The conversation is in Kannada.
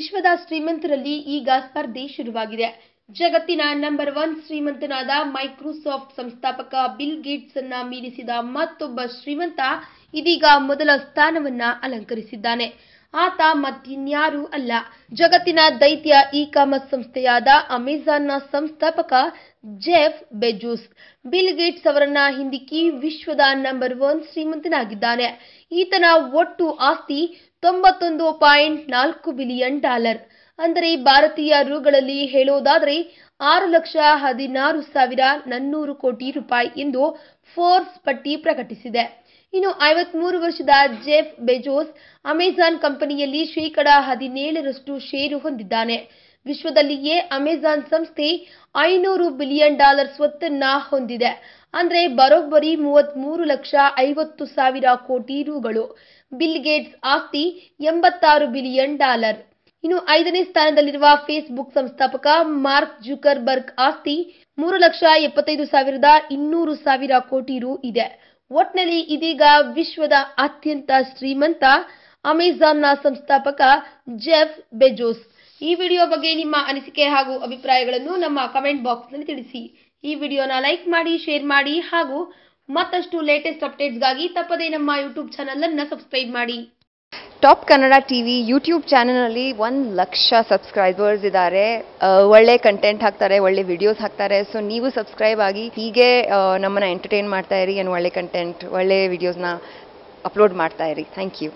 ವಿಶ್ವದ ಶ್ರೀಮಂತರಲ್ಲಿ ಈಗ ಸ್ಪರ್ಧೆ ಶುರುವಾಗಿದೆ. ಜಗತ್ತಿನ ನಂಬರ್ 1 ಶ್ರೀಮಂತನಾದ ಮೈಕ್ರೋಸಾಫ್ಟ್ ಸಂಸ್ಥಾಪಕ ಬಿಲ್ ಗೇಟ್ಸ್ ಅನ್ನ ಮೀರಿಸಿದ ಮತ್ತೊಬ್ಬ ಶ್ರೀಮಂತ ಇದೀಗ ಮೊದಲ ಸ್ಥಾನವನ್ನ ಅಲಂಕರಿಸಿದ್ದಾನೆ. ಆತ ಮತ್ತಿನ್ಯಾರೂ ಅಲ್ಲ, ಜಗತ್ತಿನ ದೈತ್ಯ ಇ-ಕಾಮರ್ಸ್ ಸಂಸ್ಥೆಯಾದ ಅಮೆಜಾನ್ನ ಸಂಸ್ಥಾಪಕ ಜೆಫ್ ಬೆಜೋಸ್. ಬಿಲ್ ಗೇಟ್ಸ್ ಅವರನ್ನ ಹಿಂದಿಕ್ಕಿ ವಿಶ್ವದ ನಂಬರ್ 1 ಶ್ರೀಮಂತನಾಗಿದ್ದಾನೆ. ಈತನ ಒಟ್ಟು ಆಸ್ತಿ $91.4 ಬಿಲಿಯನ್. ಅಂದರೆ ಭಾರತೀಯ ರುಗಳಲ್ಲಿ ಹೇಳೋದಾದರೆ 6,16,400 ಕೋಟಿ ರೂಪಾಯಿ ಎಂದು ಫೋರ್ಬ್ಸ್ ಪಟ್ಟಿ ಪ್ರಕಟಿಸಿದೆ. ಇನ್ನು 53 ವರ್ಷದ ಜೆಫ್ ಬೆಜೋಸ್ ಅಮೆಜಾನ್ ಕಂಪನಿಯಲ್ಲಿ ಶೇಕಡ 17ರಷ್ಟು ಷೇರು ಹೊಂದಿದ್ದಾನೆ. ವಿಶ್ವದಲ್ಲಿಯೇ ಅಮೆಜಾನ್ ಸಂಸ್ಥೆ $500 ಬಿಲಿಯನ್ ಸ್ವತ್ತನ್ನ ಹೊಂದಿದೆ. ಅಂದ್ರೆ ಬರೋಬ್ಬರಿ 33,50,000 ಕೋಟಿ ರೂಗಳು. ಬಿಲ್ ಗೇಟ್ಸ್ ಆಸ್ತಿ $86 ಬಿಲಿಯನ್. ಇನ್ನು 5ನೇ ಸ್ಥಾನದಲ್ಲಿರುವ ಫೇಸ್ಬುಕ್ ಸಂಸ್ಥಾಪಕ ಮಾರ್ಕ್ ಜುಕರ್ಬರ್ಗ್ ಆಸ್ತಿ $3,75,200 ಕೋಟಿ ರು ಇದೆ. ಒಟ್ನಲ್ಲಿ ಇದೀಗ ವಿಶ್ವದ ಅತ್ಯಂತ ಶ್ರೀಮಂತ ಅಮೆಜಾನ್ನ ಸಂಸ್ಥಾಪಕ ಜೆಫ್ ಬೆಜೋಸ್. ಈ ವಿಡಿಯೋ ಬಗ್ಗೆ ನಿಮ್ಮ ಅನಿಸಿಕೆ ಹಾಗೂ ಅಭಿಪ್ರಾಯಗಳನ್ನು ನಮ್ಮ ಕಮೆಂಟ್ ಬಾಕ್ಸ್ನಲ್ಲಿ ತಿಳಿಸಿ. ಈ ವಿಡಿಯೋನ ಲೈಕ್ ಮಾಡಿ, ಶೇರ್ ಮಾಡಿ ಹಾಗೂ ಮತ್ತಷ್ಟು ಲೇಟೆಸ್ಟ್ ಅಪ್ಡೇಟ್ಸ್ಗಾಗಿ ತಪ್ಪದೇ ನಮ್ಮ ಯೂಟ್ಯೂಬ್ ಚಾನಲ್ ಅನ್ನು ಸಬ್ಸ್ಕ್ರೈಬ್ ಮಾಡಿ. ಟಾಪ್ ಕನ್ನಡ ಟಿವಿ ಯೂಟ್ಯೂಬ್ ಚಾನಲ್ನಲ್ಲಿ 1,00,000 ಸಬ್ಸ್ಕ್ರೈಬರ್ಸ್ ಇದ್ದಾರೆ. ಒಳ್ಳೆ ಕಂಟೆಂಟ್ ಹಾಕ್ತಾರೆ, ಒಳ್ಳೆ ವಿಡಿಯೋಸ್ ಹಾಕ್ತಾರೆ. ಸೊ ನೀವು ಸಬ್ಸ್ಕ್ರೈಬ್ ಆಗಿ ಹೀಗೆ ನಮ್ಮನ್ನು ಎಂಟರ್ಟೈನ್ ಮಾಡ್ತಾ ಇರಿ. ಒಳ್ಳೆ ಕಂಟೆಂಟ್, ಒಳ್ಳೆ ವಿಡಿಯೋಸ್ನ ಅಪ್ಲೋಡ್ ಮಾಡ್ತಾ ಇರಿ. Thank you.